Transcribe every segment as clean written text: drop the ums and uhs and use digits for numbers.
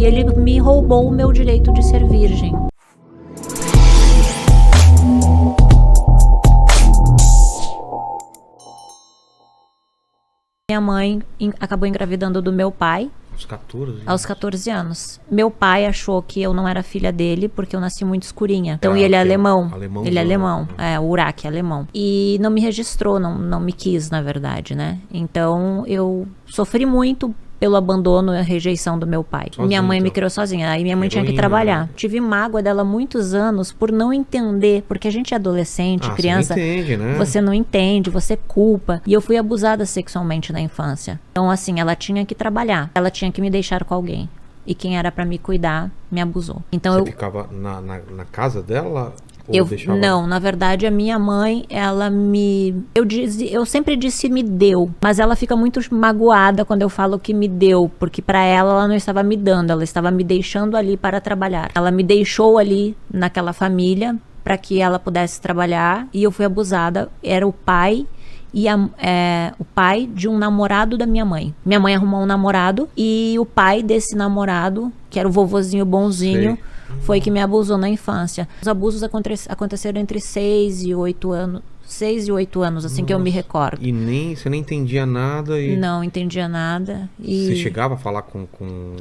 ele me roubou o meu direito de ser virgem. Minha mãe acabou engravidando do meu pai. Aos 14 anos. Meu pai achou que eu não era filha dele porque eu nasci muito escurinha. Então, e ele é alemão. Ele é alemão. É, o Uraque é alemão. E não me registrou, não me quis, na verdade, né? Então, eu sofri muito pelo abandono e a rejeição do meu pai. Minha mãe me criou sozinha. Aí minha mãe tinha que trabalhar. Né? Tive mágoa dela muitos anos por não entender. Porque a gente é adolescente, criança. Você não entende, né? Você não entende, você culpa. E eu fui abusada sexualmente na infância. Então, assim, ela tinha que trabalhar. Ela tinha que me deixar com alguém. E quem era pra me cuidar, me abusou. Então você ficava na casa dela? Não, na verdade a minha mãe, ela me... Eu sempre disse me deu, mas ela fica muito magoada quando eu falo que me deu, porque pra ela não estava me dando, ela estava me deixando ali para trabalhar. Ela me deixou ali naquela família para que ela pudesse trabalhar e eu fui abusada. Era o pai e o pai de um namorado da minha mãe. Minha mãe arrumou um namorado e o pai desse namorado, que era o vovozinho bonzinho, foi que me abusou na infância. Os abusos aconteceram entre 6 e 8 anos. 6 e 8 anos, assim. Nossa. Que eu me recordo. E você nem entendia nada? Não entendia nada. Você chegava a falar com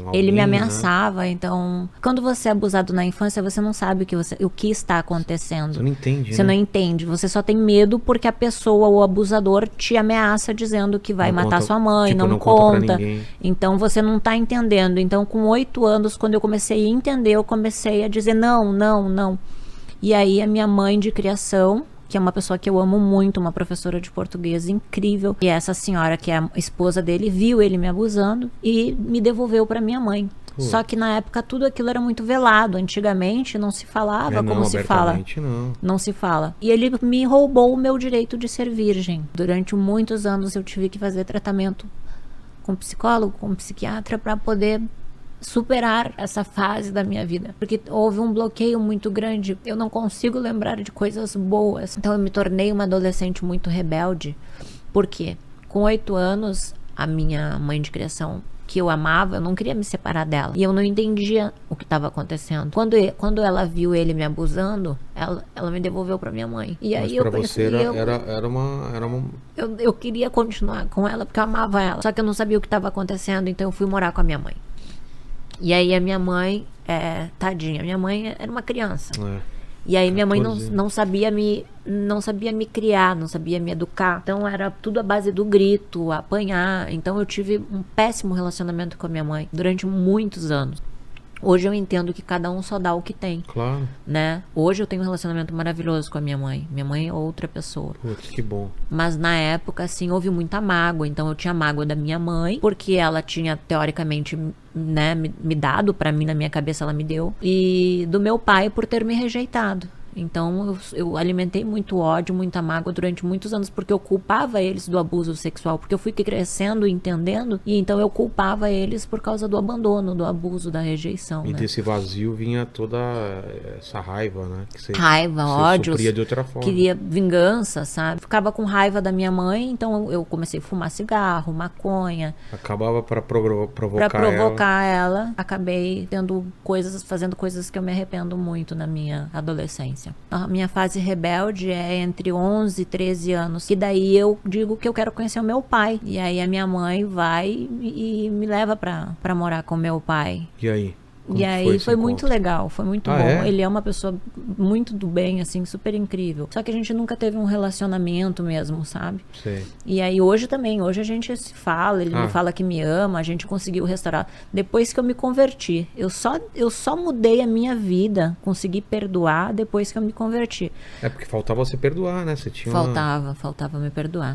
alguém? Ele me ameaçava, né? Então... Quando você é abusado na infância, você não sabe o que está acontecendo. Você não entende, Você não entende. Você só tem medo porque a pessoa, o abusador, te ameaça dizendo que vai matar sua mãe, não conta. Pra ninguém. Então, você não tá entendendo. Então, com 8 anos, quando eu comecei a entender, eu comecei a dizer não, não, não. E aí, a minha mãe de criação... que é uma pessoa que eu amo muito, uma professora de português incrível. E essa senhora, que é a esposa dele, viu ele me abusando e me devolveu para minha mãe. Só que na época tudo aquilo era muito velado. Antigamente não se falava como se fala. Não se fala. E ele me roubou o meu direito de ser virgem. Durante muitos anos eu tive que fazer tratamento com psicólogo, com psiquiatra, para poder superar essa fase da minha vida, porque houve um bloqueio muito grande. Eu não consigo lembrar de coisas boas. Então eu me tornei uma adolescente muito rebelde. Por quê? Com 8 anos, a minha mãe de criação, que eu amava, eu não queria me separar dela. E eu não entendia o que estava acontecendo. Quando ela viu ele me abusando, ela me devolveu para minha mãe. E aí pra você era uma... Eu queria continuar com ela porque eu amava ela. Só que eu não sabia o que estava acontecendo, então eu fui morar com a minha mãe. E aí a minha mãe, tadinha, minha mãe era uma criança. E aí minha mãe não sabia me criar, não sabia me educar. Então era tudo à base do grito, apanhar. Então eu tive um péssimo relacionamento com a minha mãe durante muitos anos. Hoje eu entendo que cada um só dá o que tem. Claro. Né? Hoje eu tenho um relacionamento maravilhoso com a minha mãe. Minha mãe é outra pessoa. Putz, que bom. Mas na época, assim, houve muita mágoa. Então eu tinha mágoa da minha mãe, porque ela tinha, teoricamente, né, me dado pra mim, na minha cabeça ela me deu. E do meu pai por ter me rejeitado. Então eu alimentei muito ódio, muita mágoa durante muitos anos, porque eu culpava eles do abuso sexual, porque eu fui crescendo e entendendo, e então eu culpava eles por causa do abandono, do abuso, da rejeição. E desse vazio vinha toda essa raiva, né? Que raiva, ódio, supria de outra forma. Queria vingança, sabe? Ficava com raiva da minha mãe, então eu comecei a fumar cigarro, maconha. Acabava para provocar ela. Acabei fazendo coisas que eu me arrependo muito na minha adolescência. A minha fase rebelde é entre 11 e 13 anos. E daí eu digo que eu quero conhecer o meu pai. E aí a minha mãe vai e me leva pra morar com meu pai. E aí? E aí foi muito legal, foi muito bom. Ele é uma pessoa muito do bem, assim, super incrível. Só que a gente nunca teve um relacionamento mesmo, sabe? Sei. E aí hoje a gente se fala, ele me fala que me ama, a gente conseguiu restaurar. Depois que eu me converti, eu só mudei a minha vida, consegui perdoar depois que eu me converti. É porque faltava você perdoar, né? Você tinha faltava me perdoar.